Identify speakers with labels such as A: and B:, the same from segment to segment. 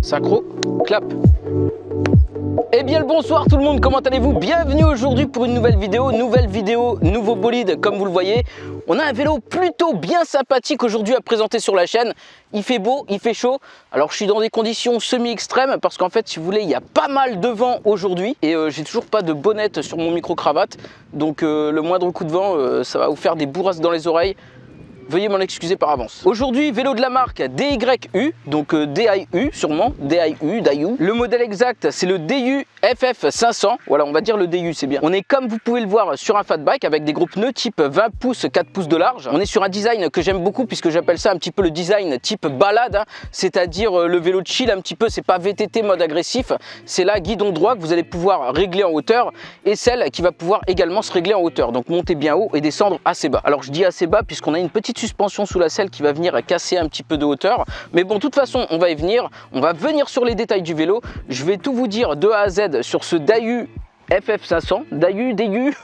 A: synchro, clap. Eh bien le bonsoir tout le monde, comment allez-vous? Bienvenue aujourd'hui pour une nouvelle vidéo, nouveau bolide comme vous le voyez. On a un vélo plutôt bien sympathique aujourd'hui à présenter sur la chaîne. Il fait beau, il fait chaud. Alors je suis dans des conditions semi-extrêmes parce qu'en fait si vous voulez il y a pas mal de vent aujourd'hui. Et j'ai toujours pas de bonnette sur mon micro-cravate. Donc le moindre coup de vent ça va vous faire des bourrasques dans les oreilles. Veuillez m'en excuser par avance. Aujourd'hui, vélo de la marque DYU, donc DIU sûrement, DIU. Le modèle exact, c'est le DIU FF500. Voilà, on va dire le DIU, c'est bien. On est comme vous pouvez le voir sur un fat bike avec des gros pneus type 20 pouces, 4 pouces de large. On est sur un design que j'aime beaucoup puisque j'appelle ça un petit peu le design type balade, hein, c'est-à-dire le vélo de chill un petit peu. C'est pas VTT mode agressif, c'est là guidon droit que vous allez pouvoir régler en hauteur et celle qui va pouvoir également se régler en hauteur. Donc monter bien haut et descendre assez bas. Alors je dis assez bas puisqu'on a une petite suspension sous la selle qui va venir casser un petit peu de hauteur, mais bon de toute façon on va y venir, on va venir sur les détails du vélo. Je vais tout vous dire de A à Z sur ce DIU FF500, DIU,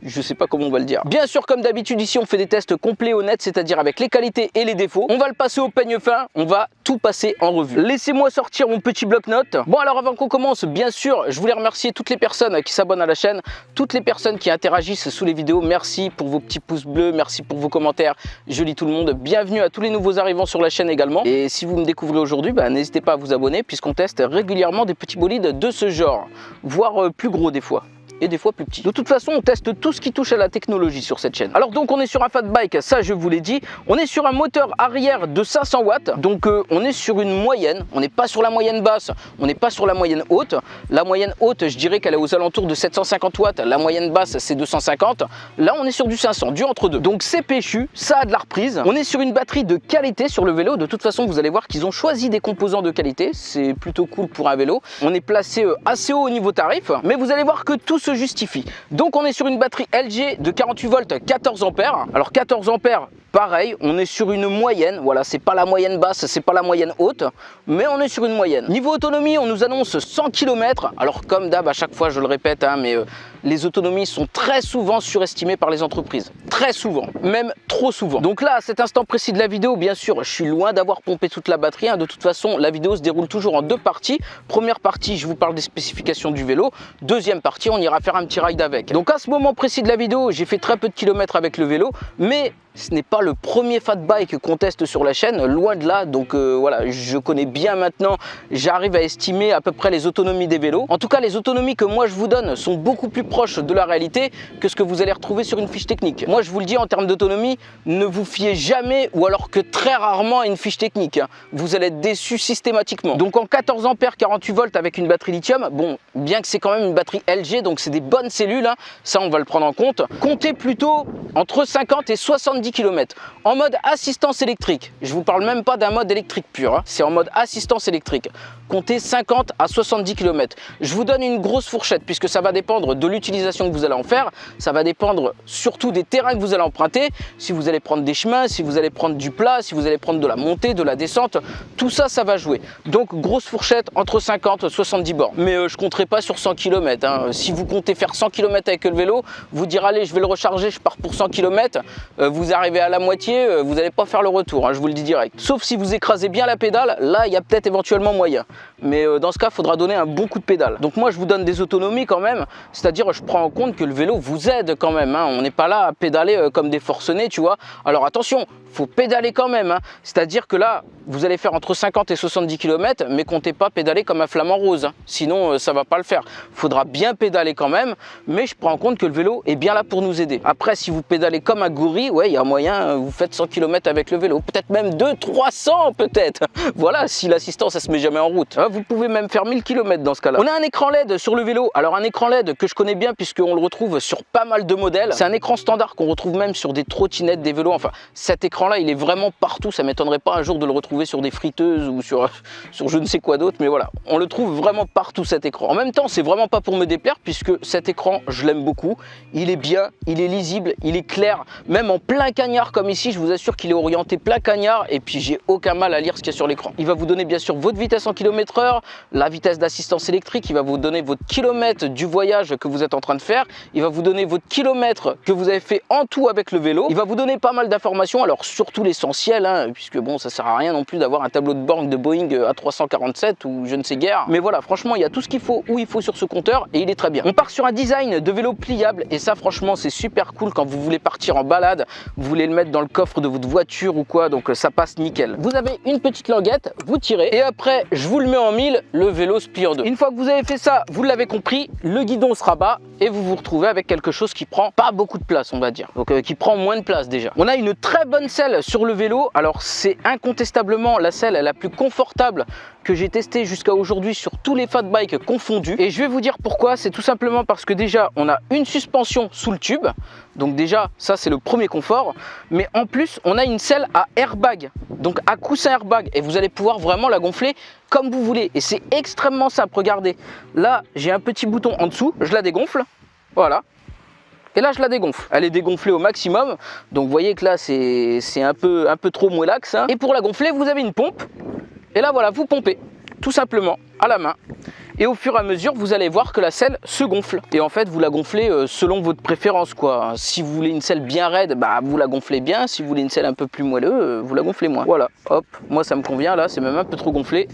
A: je sais pas comment on va le dire. Bien sûr, comme d'habitude, ici on fait des tests complets honnêtes, c'est-à-dire avec les qualités et les défauts. On va le passer au peigne fin, on va tout passer en revue. Laissez-moi sortir mon petit bloc-notes. Bon, alors avant qu'on commence, bien sûr, je voulais remercier toutes les personnes qui s'abonnent à la chaîne, toutes les personnes qui interagissent sous les vidéos. Merci pour vos petits pouces bleus, merci pour vos commentaires. Je lis tout le monde. Bienvenue à tous les nouveaux arrivants sur la chaîne également. Et si vous me découvrez aujourd'hui, n'hésitez pas à vous abonner puisqu'on teste régulièrement des petits bolides de ce genre, voire plus gros des fois. Et des fois plus petits. De toute façon, on teste tout ce qui touche à la technologie sur cette chaîne. Alors donc, on est sur un fat bike, ça je vous l'ai dit. On est sur un moteur arrière de 500 watts. Donc on est sur une moyenne. On n'est pas sur la moyenne basse, on n'est pas sur la moyenne haute. La moyenne haute, je dirais qu'elle est aux alentours de 750 watts. La moyenne basse, c'est 250. Là, on est sur du 500, du entre deux. Donc c'est péchu, ça a de la reprise. On est sur une batterie de qualité sur le vélo. De toute façon, vous allez voir qu'ils ont choisi des composants de qualité. C'est plutôt cool pour un vélo. On est placé assez haut au niveau tarif. Mais vous allez voir que tout se justifie. Donc on est sur une batterie LG de 48 volts 14 ampères. Alors 14 ampères, pareil, on est sur une moyenne. Voilà, c'est pas la moyenne basse, c'est pas la moyenne haute, mais on est sur une moyenne. Niveau autonomie, on nous annonce 100 km. Alors comme d'hab, à chaque fois je le répète, hein, mais les autonomies sont très souvent surestimées par les entreprises. Très souvent, même trop souvent. Donc là, à cet instant précis de la vidéo, bien sûr, je suis loin d'avoir pompé toute la batterie, hein. De toute façon, la vidéo se déroule toujours en deux parties. Première partie, je vous parle des spécifications du vélo. Deuxième partie, on ira faire un petit ride avec. Donc à ce moment précis de la vidéo, j'ai fait très peu de kilomètres avec le vélo, mais ce n'est pas le premier fat bike qu'on teste sur la chaîne, loin de là. Donc voilà, je connais bien maintenant, j'arrive à estimer à peu près les autonomies des vélos. En tout cas, les autonomies que moi je vous donne sont beaucoup plus proches de la réalité que ce que vous allez retrouver sur une fiche technique. Moi je vous le dis, en termes d'autonomie, ne vous fiez jamais ou alors que très rarement à une fiche technique, hein. Vous allez être déçu systématiquement. Donc en 14 ampères 48 volts avec une batterie lithium, bon, bien que c'est quand même une batterie LG, donc c'est des bonnes cellules, hein, ça on va le prendre en compte. Comptez plutôt entre 50 et 70 km en mode assistance électrique. Je vous parle même pas d'un mode électrique pur, hein. C'est en mode assistance électrique. Comptez 50 à 70 km. Je vous donne une grosse fourchette puisque ça va dépendre de l'utilisation que vous allez en faire. Ça va dépendre surtout des terrains que vous allez emprunter. Si vous allez prendre des chemins, si vous allez prendre du plat, si vous allez prendre de la montée, de la descente, tout ça, ça va jouer. Donc grosse fourchette entre 50 et 70 bornes. Mais je compterai pas sur 100 km, hein. Si vous comptez faire 100 km avec le vélo, vous dire allez, je vais le recharger, je pars pour 100 km. Vous arrivez à la moitié, vous n'allez pas faire le retour, hein, je vous le dis direct. Sauf si vous écrasez bien la pédale, là il y a peut-être éventuellement moyen. Mais dans ce cas, il faudra donner un bon coup de pédale. Donc moi je vous donne des autonomies quand même, c'est-à-dire je prends en compte que le vélo vous aide quand même, hein. On n'est pas là à pédaler comme des forcenés, tu vois. Alors attention, faut pédaler quand même, hein. C'est-à-dire que là, vous allez faire entre 50 et 70 km, mais comptez pas pédaler comme un flamant rose, hein. Sinon ça va pas le faire. Il faudra bien pédaler quand même, mais je prends en compte que le vélo est bien là pour nous aider. Après, si vous pédalez comme un gorille, ouais, il y a moyen, vous faites 100 km avec le vélo, peut-être même 200-300 peut-être. Voilà, si l'assistance, elle se met jamais en route. Vous pouvez même faire 1000 km dans ce cas-là. On a un écran LED sur le vélo. Alors un écran LED que je connais bien puisqu'on le retrouve sur pas mal de modèles. C'est un écran standard qu'on retrouve même sur des trottinettes, des vélos. Enfin, cet écran-là, il est vraiment partout. Ça m'étonnerait pas un jour de le retrouver sur des friteuses ou sur je ne sais quoi d'autre. Mais voilà, on le trouve vraiment partout cet écran. En même temps, c'est vraiment pas pour me déplaire puisque cet écran, je l'aime beaucoup. Il est bien, il est lisible, il est clair. Même en plein plein cagnard comme ici, je vous assure qu'il est orienté plein cagnard et puis j'ai aucun mal à lire ce qu'il y a sur l'écran. Il va vous donner bien sûr votre vitesse en km/h, la vitesse d'assistance électrique, il va vous donner votre kilomètre du voyage que vous êtes en train de faire, il va vous donner votre kilomètre que vous avez fait en tout avec le vélo, il va vous donner pas mal d'informations, alors surtout l'essentiel, hein, puisque bon, ça sert à rien non plus d'avoir un tableau de bord de Boeing A347 ou je ne sais guère, mais voilà, franchement, il y a tout ce qu'il faut où il faut sur ce compteur et il est très bien. On part sur un design de vélo pliable et ça, franchement, c'est super cool quand vous voulez partir en balade, vous voulez le mettre dans le coffre de votre voiture ou quoi, donc ça passe nickel. Vous avez une petite languette, vous tirez et après, je vous le mets en mille, le vélo se plie en deux. Une fois que vous avez fait ça, vous l'avez compris, le guidon se rabat et vous vous retrouvez avec quelque chose qui prend pas beaucoup de place, on va dire, donc qui prend moins de place déjà. On a une très bonne selle sur le vélo, alors c'est incontestablement la selle la plus confortable que j'ai testé jusqu'à aujourd'hui sur tous les fat bikes confondus et je vais vous dire pourquoi. C'est tout simplement parce que déjà on a une suspension sous le tube, donc déjà ça c'est le premier confort, mais en plus on a une selle à airbag, donc à coussin airbag, et vous allez pouvoir vraiment la gonfler comme vous voulez et c'est extrêmement simple. Regardez, là j'ai un petit bouton en dessous, je la dégonfle, voilà. Et là, je la dégonfle. Elle est dégonflée au maximum. Donc, vous voyez que là, c'est un peu trop moellax. Hein. Et pour la gonfler, vous avez une pompe. Et là, voilà, vous pompez. Tout simplement, à la main. Et au fur et à mesure, vous allez voir que la selle se gonfle. Et en fait, vous la gonflez selon votre préférence, quoi. Si vous voulez une selle bien raide, bah, vous la gonflez bien. Si vous voulez une selle un peu plus moelleuse, vous la gonflez moins. Voilà, hop. Moi, ça me convient. Là, c'est même un peu trop gonflé.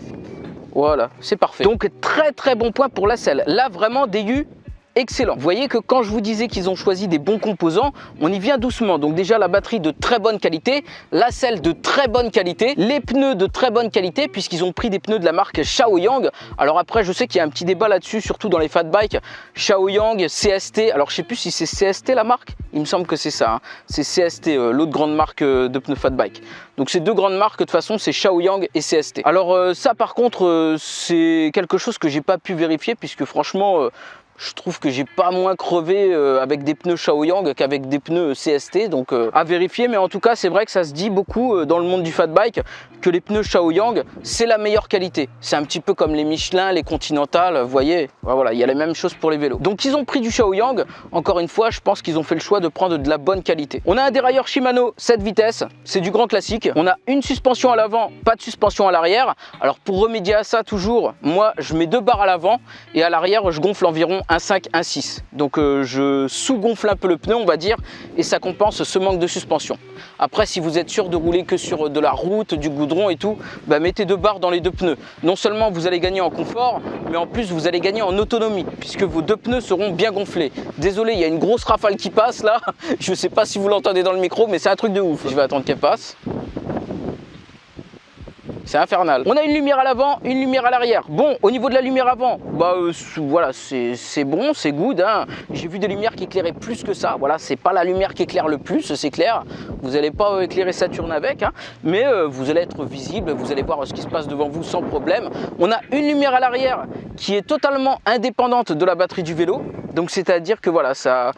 A: Voilà, c'est parfait. Donc, très bon point pour la selle. Là, vraiment, DU excellent. Vous voyez que quand je vous disais qu'ils ont choisi des bons composants, on y vient doucement. Donc déjà la batterie de très bonne qualité, la selle de très bonne qualité, les pneus de très bonne qualité puisqu'ils ont pris des pneus de la marque Shaoyang. Alors après, je sais qu'il y a un petit débat là-dessus, surtout dans les fat bikes. Shaoyang, CST. Alors je sais plus si c'est CST la marque. Il me semble que c'est ça. Hein. C'est CST, l'autre grande marque de pneus fat bike. Donc ces deux grandes marques de toute façon, c'est Shaoyang et CST. Alors ça par contre, c'est quelque chose que j'ai pas pu vérifier puisque franchement je trouve que j'ai pas moins crevé avec des pneus Shaoyang qu'avec des pneus CST, donc à vérifier. Mais en tout cas, c'est vrai que ça se dit beaucoup dans le monde du fat bike que les pneus Shaoyang, c'est la meilleure qualité. C'est un petit peu comme les Michelin, les Continental, vous voyez, voilà, il y a les mêmes choses pour les vélos. Donc ils ont pris du Shaoyang, encore une fois, je pense qu'ils ont fait le choix de prendre de la bonne qualité. On a un dérailleur Shimano 7 vitesses, c'est du grand classique. On a une suspension à l'avant, pas de suspension à l'arrière. Alors pour remédier à ça, toujours, moi je mets 2 barres à l'avant et à l'arrière je gonfle environ 1,5, 1,6. Donc je sous-gonfle un peu le pneu, on va dire, et ça compense ce manque de suspension. Après, si vous êtes sûr de rouler que sur de la route, du goudron et tout, bah, mettez 2 barres dans les 2 pneus. Non seulement vous allez gagner en confort, mais en plus vous allez gagner en autonomie, puisque vos 2 pneus seront bien gonflés. Désolé, il y a une grosse rafale qui passe là. Je ne sais pas si vous l'entendez dans le micro, mais c'est un truc de ouf. Je vais attendre qu'elle passe. C'est infernal. On a une lumière à l'avant, une lumière à l'arrière. Bon, au niveau de la lumière avant, bah voilà, c'est bon, c'est good. Hein. J'ai vu des lumières qui éclairaient plus que ça. Voilà, c'est pas la lumière qui éclaire le plus, c'est clair. Vous n'allez pas éclairer Saturne avec, hein, mais vous allez être visible, vous allez voir ce qui se passe devant vous sans problème. On a une lumière à l'arrière qui est totalement indépendante de la batterie du vélo. Donc c'est-à-dire que voilà, ça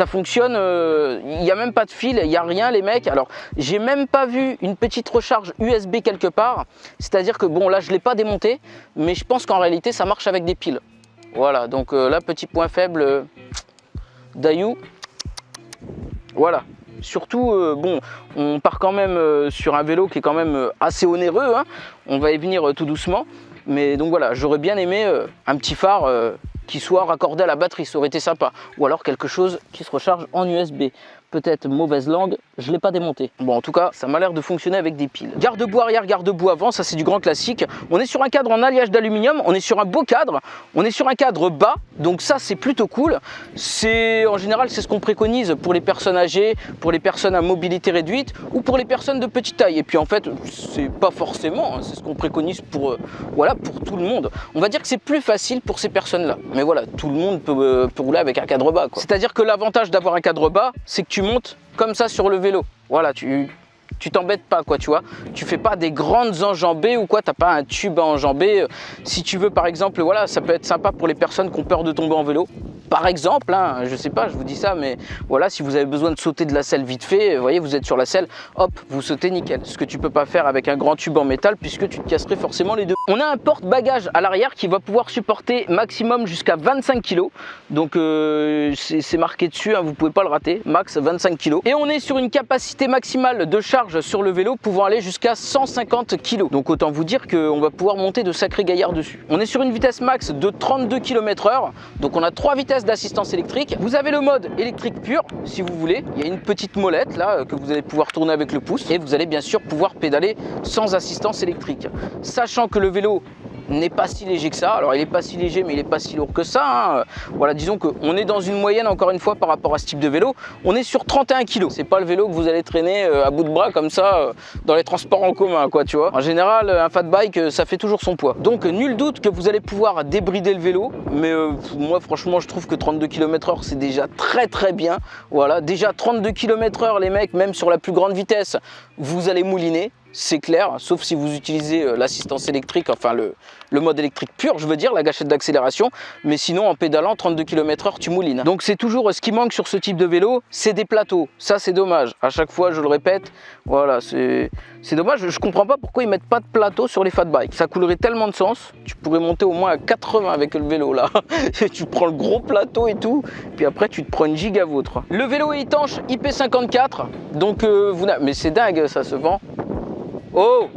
A: fonctionne, il n'y a même pas de fil, il n'y a rien les mecs. Alors j'ai même pas vu une petite recharge USB quelque part. C'est-à-dire que bon là je ne l'ai pas démonté, mais je pense qu'en réalité ça marche avec des piles. Voilà, donc là petit point faible Daiyu. Voilà. Surtout, bon, on part quand même sur un vélo qui est quand même assez onéreux, hein. On va y venir tout doucement. Mais donc voilà, j'aurais bien aimé un petit phare qui soit raccordé à la batterie, ça aurait été sympa. Ou alors quelque chose qui se recharge en USB. Peut-être mauvaise langue, je ne l'ai pas démonté. Bon, en tout cas, ça m'a l'air de fonctionner avec des piles. Garde-boue arrière, garde-boue avant, ça c'est du grand classique. On est sur un cadre en alliage d'aluminium, on est sur un beau cadre, on est sur un cadre bas, donc ça c'est plutôt cool. En général, c'est ce qu'on préconise pour les personnes âgées, pour les personnes à mobilité réduite ou pour les personnes de petite taille. Et puis en fait, c'est pas forcément, hein, c'est ce qu'on préconise pour, voilà, pour tout le monde. On va dire que c'est plus facile pour ces personnes-là. Mais voilà, tout le monde peut rouler avec un cadre bas. C'est-à-dire que l'avantage d'avoir un cadre bas, c'est que tu montes comme ça sur le vélo. Voilà, tu t'embêtes pas, quoi, tu vois. Tu fais pas des grandes enjambées ou quoi, t'as pas un tube à enjamber. Si tu veux, par exemple, voilà, ça peut être sympa pour les personnes qui ont peur de tomber en vélo. par exemple, hein, je sais pas, je vous dis ça, mais voilà, si vous avez besoin de sauter de la selle vite fait, vous voyez, vous êtes sur la selle, hop, vous sautez nickel. Ce que tu peux pas faire avec un grand tube en métal puisque tu te casserais forcément les deux. On a un porte-bagages à l'arrière qui va pouvoir supporter maximum jusqu'à 25 kg. Donc c'est marqué dessus, hein, vous pouvez pas le rater, max 25 kg. Et on est sur une capacité maximale de charge sur le vélo pouvant aller jusqu'à 150 kg. Donc autant vous dire qu'on va pouvoir monter de sacrés gaillards dessus. On est sur une vitesse max de 32 km/h. Donc on a 3 vitesses d'assistance électrique. Vous avez le mode électrique pur si vous voulez. Il y a une petite molette là que vous allez pouvoir tourner avec le pouce. Et vous allez bien sûr pouvoir pédaler sans assistance électrique. Sachant que le vélo n'est pas si léger que ça. Alors il n'est pas si léger mais il n'est pas si lourd que ça, hein. Voilà, disons qu'on est dans une moyenne encore une fois par rapport à ce type de vélo. On est sur 31 kg. C'est pas le vélo que vous allez traîner à bout de bras comme ça dans les transports en commun quoi, tu vois. En général un fat bike ça fait toujours son poids. Donc nul doute que vous allez pouvoir débrider le vélo. Mais moi franchement je trouve que 32 km/h c'est déjà très bien. Voilà, déjà 32 km/h les mecs, même sur la plus grande vitesse vous allez mouliner. C'est clair, sauf si vous utilisez l'assistance électrique, enfin le mode électrique pur, je veux dire, la gâchette d'accélération. Mais sinon, en pédalant, 32 km/h, tu moulines. Donc c'est toujours ce qui manque sur ce type de vélo, c'est des plateaux. Ça, c'est dommage. À chaque fois, je le répète, voilà, c'est dommage. Je comprends pas pourquoi ils mettent pas de plateau sur les fat bikes. Ça coulerait tellement de sens. Tu pourrais monter au moins à 80 avec le vélo, là. Tu prends le gros plateau et tout, puis après, tu te prends une giga vôtre. Le vélo est étanche IP54, donc mais c'est dingue, ça se vend. Oh,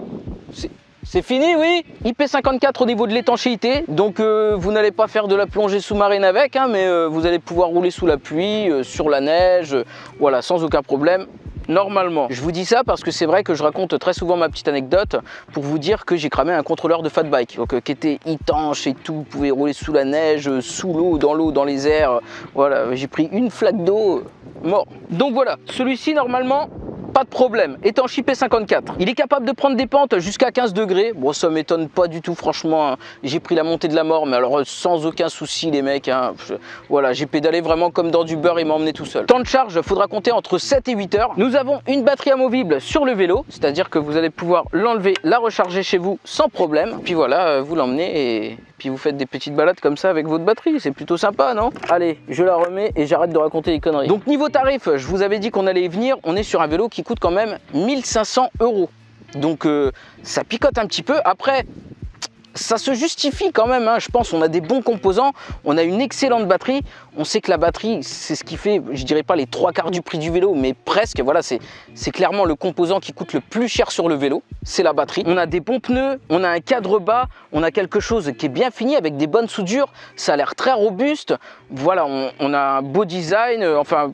A: c'est fini, oui. IP54 au niveau de l'étanchéité, donc vous n'allez pas faire de la plongée sous-marine avec, hein, mais vous allez pouvoir rouler sous la pluie, sur la neige, voilà, sans aucun problème. Normalement, je vous dis ça parce que c'est vrai que je raconte très souvent ma petite anecdote pour vous dire que j'ai cramé un contrôleur de fat bike, donc qui était étanche et tout, vous pouvez rouler sous la neige, sous l'eau, dans les airs. Voilà, j'ai pris une flaque d'eau, mort. Donc voilà, celui-ci normalement, pas de problème, étanche IP54. Il est capable de prendre des pentes jusqu'à 15 degrés. Bon, ça m'étonne pas du tout, franchement. Hein. J'ai pris la montée de la mort, mais alors sans aucun souci, les mecs. Hein. Voilà, j'ai pédalé vraiment comme dans du beurre, il m'a emmené tout seul. Temps de charge, il faudra compter entre 7 et 8 heures. Nous avons une batterie amovible sur le vélo, c'est-à-dire que vous allez pouvoir l'enlever, la recharger chez vous sans problème. Puis voilà, vous l'emmenez et puis vous faites des petites balades comme ça avec votre batterie. C'est plutôt sympa, non? Allez, je la remets et j'arrête de raconter les conneries. Donc niveau tarif, je vous avais dit qu'on allait y venir. On est sur un vélo qui coûte quand même 1500 €. Donc ça picote un petit peu. Après, ça se justifie quand même, hein. Je pense on a des bons composants, on a une excellente batterie. On sait que la batterie, c'est ce qui fait, je dirais pas les 3/4 du prix du vélo, mais presque. Voilà, c'est clairement le composant qui coûte le plus cher sur le vélo, c'est la batterie. On a des bons pneus, on a un cadre bas, on a quelque chose qui est bien fini avec des bonnes soudures. Ça a l'air très robuste. Voilà, on a un beau design, enfin...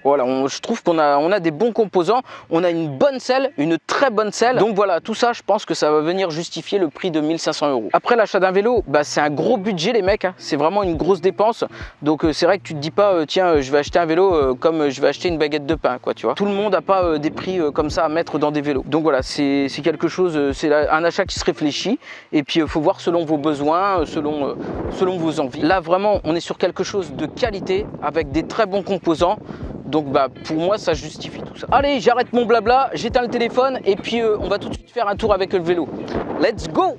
A: Voilà, je trouve qu'on a des bons composants, on a une bonne selle, une très bonne selle. Donc voilà, tout ça, je pense que ça va venir justifier le prix de 1500 €. Après, l'achat d'un vélo, bah, c'est un gros budget, les mecs. Hein. C'est vraiment une grosse dépense. Donc c'est vrai que tu te dis pas, tiens, je vais acheter un vélo comme je vais acheter une baguette de pain, quoi, tu vois. Tout le monde n'a pas des prix comme ça à mettre dans des vélos. Donc voilà, c'est quelque chose, c'est un achat qui se réfléchit. Et puis, il faut voir selon vos besoins, selon vos envies. Là, vraiment, on est sur quelque chose de qualité avec des très bons composants. Donc bah pour moi ça justifie tout ça. Allez, j'arrête mon blabla, j'éteins le téléphone et puis on va tout de suite faire un tour avec le vélo. Let's go!